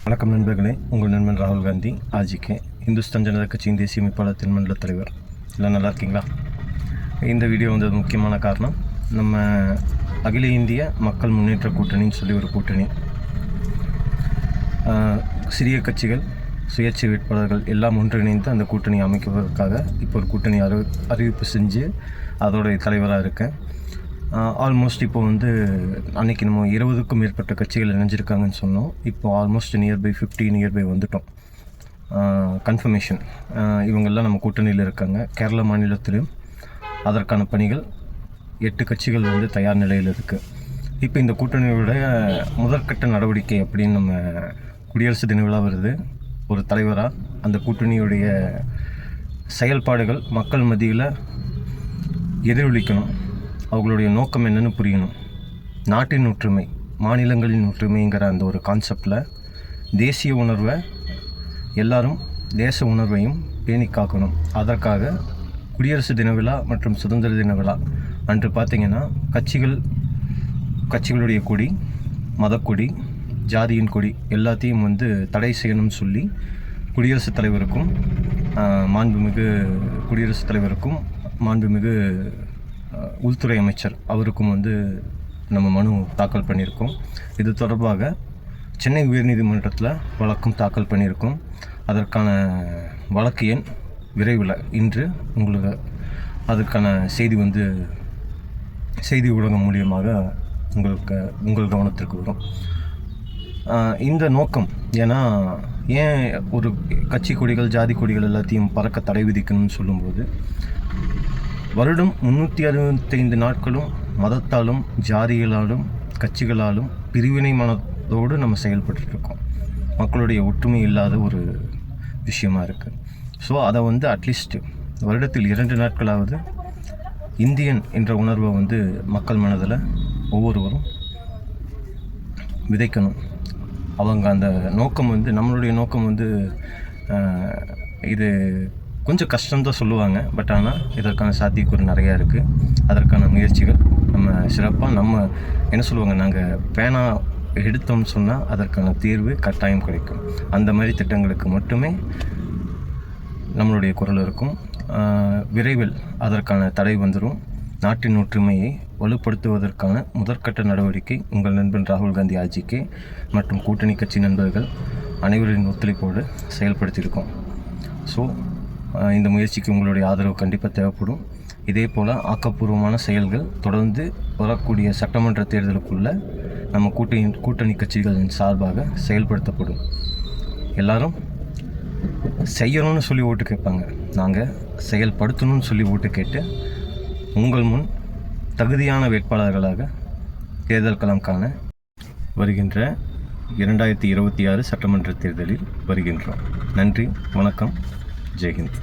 வணக்கம் நண்பர்களே, உங்கள் நண்பன் ராகுல் காந்தி ஆஜிகே, இந்துஸ்தான் ஜனதா கட்சியின் தேசிய அமைப்பாளர் தென்மண்டல தலைவர். எல்லாம் நல்லா இருக்கீங்களா? இந்த வீடியோ வந்தது முக்கியமான காரணம், நம்ம அகில இந்திய மக்கள் முன்னேற்ற கூட்டணின்னு சொல்லி ஒரு கூட்டணி, சிறிய கட்சிகள், சுயேட்சை வேட்பாளர்கள் எல்லாம் ஒன்றிணைந்து அந்த கூட்டணி அமைக்குவதற்காக இப்போ ஒரு கூட்டணி அறிவிப்பு செஞ்சு அதோடைய தலைவராக இருக்கேன். ஆல்மோஸ்ட் இப்போ அன்றைக்கி நம்ம 20க்கும் மேற்பட்ட கட்சிகள் இணைஞ்சிருக்காங்கன்னு சொன்னோம். இப்போ ஆல்மோஸ்ட் நியர்பை 50 வந்துட்டோம். கன்ஃபர்மேஷன் இவங்கெல்லாம் நம்ம கூட்டணியில் இருக்காங்க. கேரள மாநிலத்திலும் அதற்கான பணிகள் 8 கட்சிகள் தயார் நிலையில் இருக்குது. இப்போ இந்த கூட்டணியோடைய முதற்கட்ட நடவடிக்கை அப்படின்னு நம்ம குடியரசு தின விழா வருது. ஒரு தலைவராக அந்த கூட்டணியுடைய செயல்பாடுகள் மக்கள் மத்தியில் எதிரொலிக்கணும். அவங்களுடைய நோக்கம் என்னென்னு புரியணும். நாட்டின் ஒற்றுமை, மாநிலங்களின் ஒற்றுமைங்கிற அந்த ஒரு கான்செப்டில் தேசிய உணர்வை எல்லாரும் தேச உணர்வையும் பேணி காக்கணும். அதற்காக குடியரசு தின விழா மற்றும் சுதந்திர தின விழா அன்று பார்த்திங்கன்னா கட்சிகளுடைய கொடி, மதக்கொடி, ஜாதியின் கொடி எல்லாத்தையும் தடை செய்யணும்னு சொல்லி குடியரசுத் தலைவருக்கும் மாண்புமிகு உள்துறை அமைச்சர் அவருக்கும் நம்ம மனு தாக்கல் பண்ணியிருக்கோம். இது தொடர்பாக சென்னை உயர்நீதிமன்றத்தில் வழக்கும் தாக்கல் பண்ணியிருக்கோம். அதற்கான வழக்கு எண் விரைவில் இன்று உங்களுக்கு அதற்கான செய்தி ஊடகம் மூலியமாக உங்கள் கவனத்திற்கு வரும். இந்த நோக்கம் ஏன் ஒரு கட்சி கொடிகள், ஜாதி கொடிகள் எல்லாத்தையும் பறக்க தடை விதிக்கணும்னு சொல்லும்போது, வருடம் 365 நாட்களும் மதத்தாலும் ஜாதிகளாலும் கட்சிகளாலும் பிரிவினை மனதோடு நம்ம செயல்பட்டுருக்கோம். மக்களுடைய ஒற்றுமை இல்லாத ஒரு விஷயமா இருக்குது. ஸோ அதை அட்லீஸ்ட் வருடத்தில் 2 நாட்களாவது இந்தியன் என்ற உணர்வை மக்கள் மனதில் ஒவ்வொருவரும் விதைக்கணும். அவங்க அந்த நோக்கம் நம்மளுடைய நோக்கம் இது கொஞ்சம் கஷ்டம்தான் சொல்லுவாங்க. பட் ஆனால் இதற்கான சாத்தியக்கூறு நிறையா இருக்குது. அதற்கான முயற்சிகள் நம்ம சிறப்பாக என்ன சொல்லுவாங்க, நாங்கள் பேனா எடுத்தோம்னு சொன்னால் அதற்கான தீர்வு கட்டாயம் கிடைக்கும். அந்த மாதிரி திட்டங்களுக்கு மட்டுமே நம்மளுடைய குரல் இருக்கும். விரைவில் அதற்கான தடை வந்துடும். நாட்டின் ஒற்றுமையை வலுப்படுத்துவதற்கான முதற்கட்ட நடவடிக்கை உங்கள் நண்பன் ராகுல் காந்தி ஆஜிகே மற்றும் கூட்டணி கட்சி நண்பர்கள் அனைவரின் ஒத்துழைப்போடு செயல்படுத்தியிருக்கோம். ஸோ இந்த முயற்சிக்கு உங்களுடைய ஆதரவு கண்டிப்பாக தேவைப்படும். இதே போல் ஆக்கப்பூர்வமான செயல்கள் தொடர்ந்து வரக்கூடிய சட்டமன்ற தேர்தலுக்குள்ளே நம்ம கூட்டணி கட்சிகளின் சார்பாக செயல்படுத்தப்படும். எல்லாரும் செய்யணும்னு சொல்லி ஓட்டு கேட்பாங்க, நாங்கள் செயல்படுத்தணும்னு சொல்லி ஓட்டு கேட்டு உங்கள் முன் தகுதியான வேட்பாளர்களாக தேர்தல் களம் காண வருகின்ற 2026 சட்டமன்ற தேர்தலில் வருகின்றோம். நன்றி, வணக்கம், ஜெய்ஹிந்த்.